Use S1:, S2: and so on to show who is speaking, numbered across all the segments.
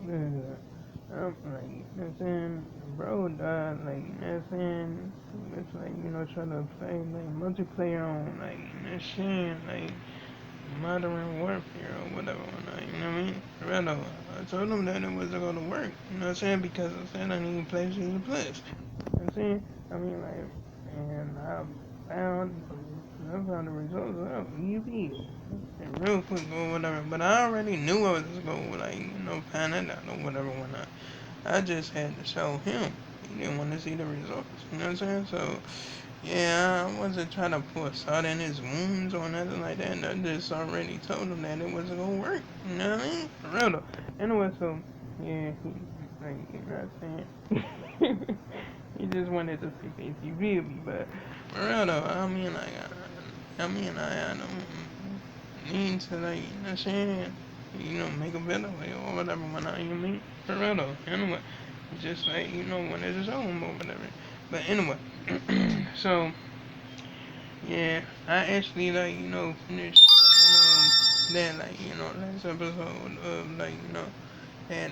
S1: like, you know what I'm saying? Bro died, like, you know what I'm saying? It's like, trying to play, like, multiplayer on, like, that shit, like, Modern Warfare or whatever, like, you know what I mean? Real, I told him that it wasn't gonna work, you know what I'm saying? Because I said I need PlayStation Plus. You know what I'm saying? I mean, like, and found, I found the results out, easy, and real quick or whatever. But I already knew I was going to, like, find that out or whatever when I just had to show him. He didn't want to see the results, you know what I'm saying? So, yeah, I wasn't trying to pour salt in his wounds or nothing like that. I just already told him that it wasn't gonna work. You know what I mean? For real though. Anyway, so yeah, he, like, you know what I'm saying? He just wanted to see things. He feel me, but for real though, I don't mean to, like, you know what I'm saying? Make a better way or whatever when I, you mean? For real though. Anyway, just like, when it's his own or whatever. But anyway, so yeah, I actually, like, finished, that, like, last episode of, like, that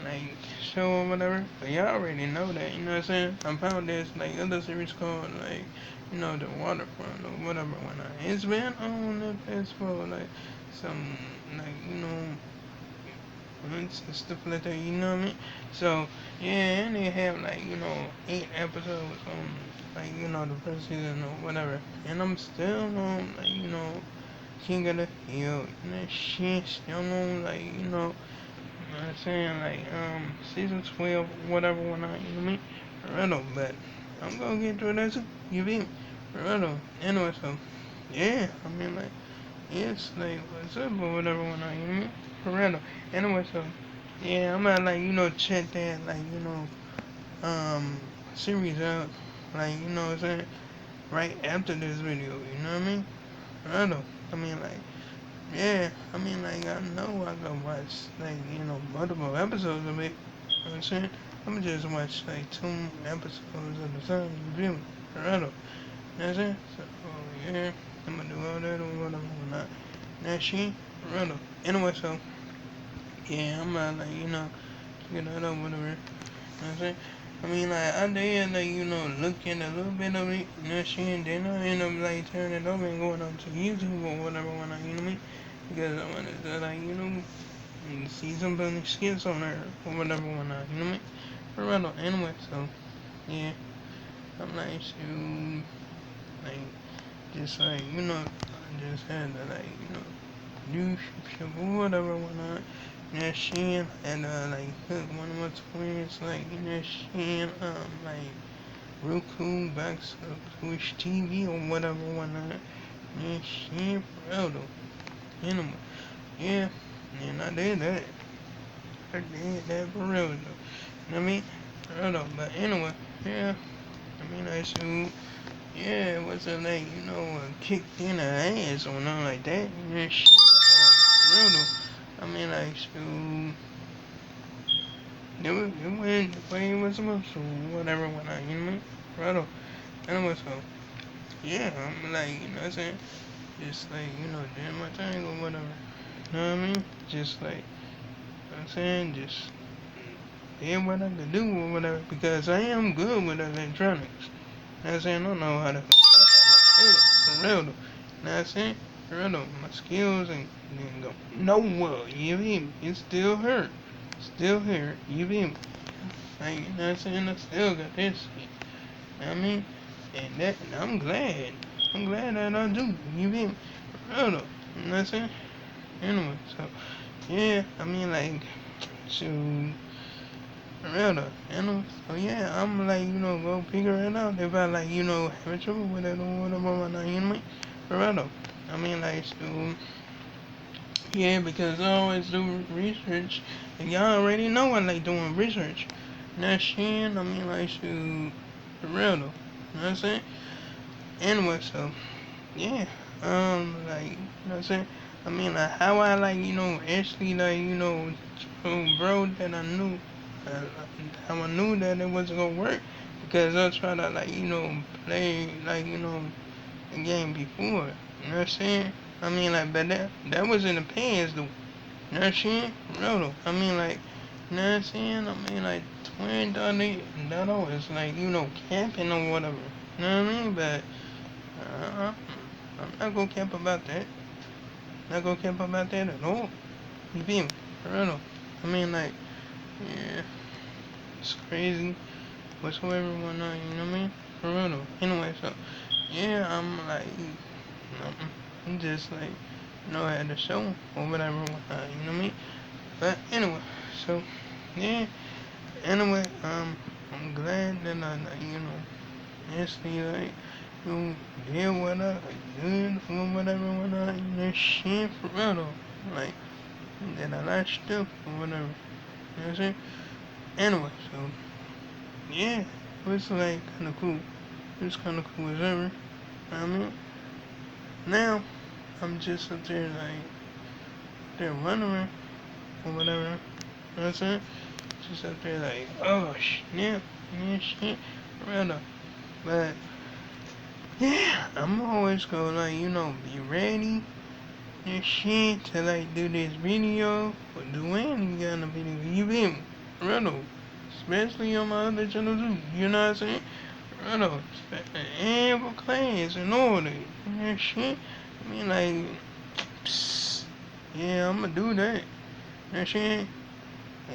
S1: like, show or whatever. But y'all already know that, you know what I'm saying? I found this, like, other series called, like, The Waterfront or whatever when it's been on the past for, like, some, like, months and stuff like that, you know what I mean? So yeah, and they have, like, 8 episodes on, like, the first season or whatever. And I'm still on, like, King of the Hill and that shit, still on, like, I'm saying, like, season 12 whatever when I, you know what I mean? Real, but I'm gonna get through that too. You beat me. Real. Anyway, so yeah, I mean, like, yes, like, what's up or whatever when I, you know what I mean? Real. Anyway, so yeah, I'm gonna, like, check that, like, series out, like, what I'm saying, right after this video, you know what I mean? I know. I mean, like, yeah, I mean, like, I know I can watch, like, multiple episodes of it. You know what I'm saying? I'm gonna just watch, like, 2 episodes at a time, you feel me? I know. You know what I'm saying? So, yeah, I'm gonna do all that or whatever, whatnot. That shit, I know. Anyway, so, yeah, I'm gonna, like, get that up, whatever. You know what I'm saying? I mean, like, I did, like, look in a little bit of it, you know what I'm saying? Then I end up, like, turning it over and going on to YouTube or whatever when I, you know what I mean? Because I wanted to, like, see some funny skits on there or whatever when I, you know what I mean? But right on, anyway, so, yeah, I'm like, shoot, like, just, like, I just had to, like, do shit or whatever when I, you know, shit, and, like, hook one of my twins, like, you know, shit, like, Roku, backs up Twitch TV or whatever when I, you know, shit, for real though, anyway, yeah, and I did that. I did that for real though. You know what I mean? I don't know, but anyway, yeah. I mean, I shoot. Yeah, it wasn't like, kicked in the ass or nothing like that. You know, shit, but for real though. I mean, like, shoot. It went the way it was supposed to, whatever, when I, you know what I mean? Right though. Anyway, so, yeah, I'm like, you know what I'm saying? Just like, doing my thing or whatever. You know what I mean? Just like, I'm saying, just did what I could do or whatever, because I am good with electronics. You know what I'm saying? I don't know how to for real though. You know what I'm saying? For real though. My skills ain't didn't go nowhere. You feel me? It still hurt. Still here. You feel me? Like, you know what I'm saying? I still got this shit. You know what I mean? And I'm glad. I'm glad that I do. You feel me? For real though. You know what I'm saying? Anyway, so yeah, I mean, like, shoot. Real though, So yeah, I'm like, go figure it out if I, like, have trouble with it or whatever, like, you know what I mean? For real though. I mean, like, so, yeah, because I always do research, and y'all already know I like doing research. That shit, I mean, like, shoot, for real though. You know what I'm saying? Anyway, so, yeah, like, you know what I'm saying? I mean, like, how I, like, actually, like, bro, that I knew, uh, how I knew that it wasn't gonna work, because I was trying to, like, play, like, the game before, you know what I'm saying? I mean, like, but that was in the past, though, you know what I'm saying? Real though. I mean, like, You know what I'm saying? I mean, like, $20 like, camping or whatever. You know what I mean? But, uh, I'm not gonna camp about that. Not gonna camp about that at all. You feel me? For real. I mean, like, yeah, it's crazy. Whatsoever, whatnot, you know what I mean? For real though. Anyway, so, yeah, I'm just like, I had the show or whatever, whatnot, you know what I mean? But anyway, so, yeah, anyway, I'm glad that actually, like, did what I did or whatever, whatnot, shit, for real though. Like, did a lot of stuff or whatever, you know what I'm saying? Anyway, so, yeah, it was like kind of cool. It was kind of cool as ever. I mean, now I'm just up there like they're running or whatever. You know what I'm saying? Just up there like, oh snap, yeah, shit, rather. But yeah, I'm always gonna like be ready and shit to like do this video or do any kind of video. You feel me? Rather. Especially on my other channel too. You know what I'm saying? Rather. And for class and all that. And shit. I mean like. Psst. Yeah, I'ma do that. That shit.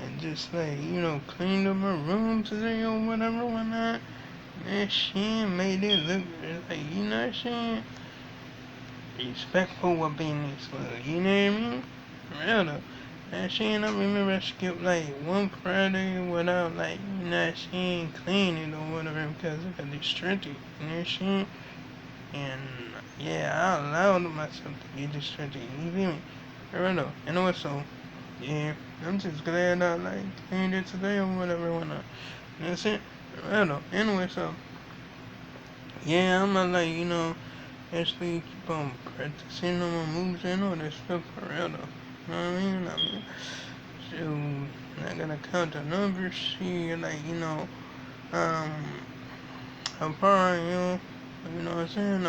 S1: And just like, cleaned up my room today or whatever, whatnot. That shit made it look like, what I'm saying? Respectful of business, you know what I mean? Real though. That shit, I remember I skipped like one Friday without like, cleaning or whatever because I got distracted, you know what I'm saying? And yeah, I allowed myself to get distracted, you feel me? Real though. Anyway, so, yeah, I'm just glad I like cleaned it today or whatever, whatnot. That's it. Real though. Anyway, so, yeah, I'm not like, actually keep on practicing on my moves and all that stuff for real though. You know what I mean? So, I gotta count the numbers, see, like, um, how far I am, you know what I'm saying?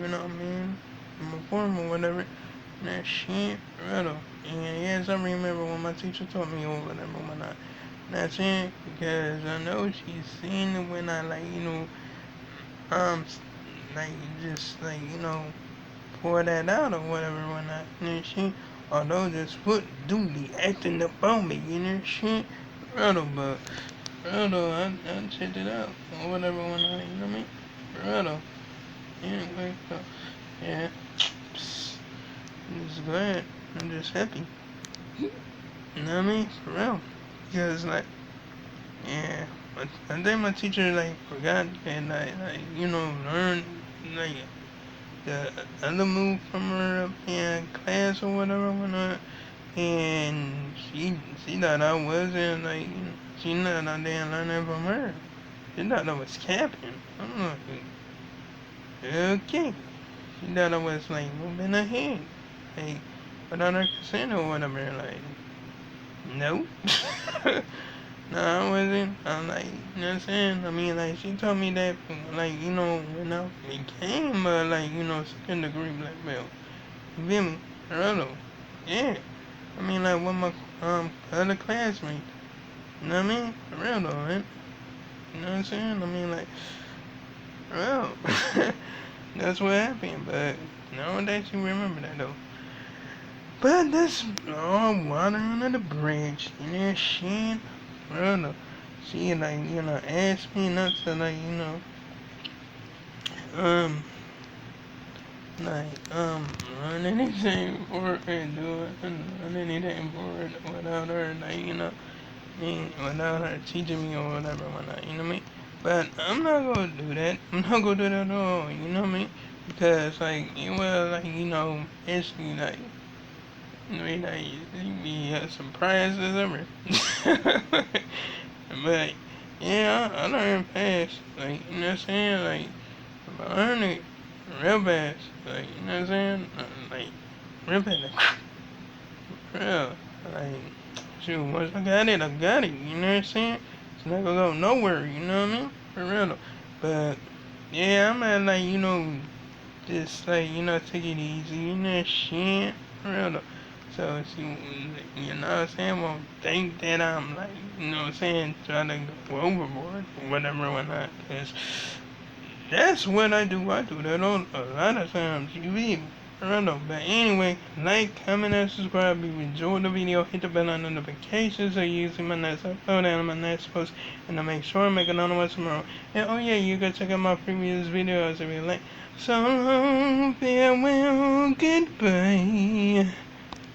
S1: You know what I mean? I'm a form or whatever. And that shit, for real though. And yes, I remember when my teacher taught me or whatever, whatnot. That's it, because I know she's seen it when I, like, um, like, just, like, pour that out or whatever when I, shit. Although just put duty acting up on me, shit. Brother, but, brother, I checked it out or whatever when I, you know what I mean? Brother. Anyway, so, yeah. Psst. I'm just glad. I'm just happy. You know what I mean? For real. Because, like, yeah. But I think my teacher, like, forgot and, like learned, like, the other move from her up in class or whatever, whatnot. And she thought I wasn't like she thought I didn't learn that from her. She thought I was capping. I'm like, okay. She thought I was like moving ahead, like without her consent or whatever. Like, no. No, I wasn't. I'm like, you know what I'm saying? I mean, like, she told me that, like, when I became, like, second degree black belt. You feel me? Hello. Yeah. I mean, like, with my, other classmates. You know what I mean? For real, though, man. You know what I'm saying? I mean, like, for real. That's what happened, but nowadays you remember that, though. But that's all water under the bridge. You know, shit. For real, though. She, like, asked me not to, like, um, run anything for it and do it, and run anything for it without her, like, without her teaching me or whatever, whatnot, you know what I mean? But I'm not gonna do that. I'm not gonna do that at all, you know what I mean? Because, like, it will, like, basically, like, be a surprise as ever. But, yeah, I learned fast, like, you know what I'm saying? Like, I learned it real fast, like, you know what I'm saying? Like, real fast, like, real, like, shoot, once I got it, you know what I'm saying? It's not gonna go nowhere, you know what I mean? For real though. But, yeah, I'm at, like, just, like, take it easy, shit, for real though. So she, you know what I'm saying, won't think that I'm like, you know what I'm saying, trying to go overboard or whatever or not. Cause that's what I do. I do that on a lot of times. You read me. I don't know. But anyway, like, comment, and subscribe. If you enjoyed the video, hit the bell on notifications so you see my next upload and my next post. And to make sure I make another one tomorrow. And oh yeah, you can check out my previous videos if you like. So, farewell, goodbye.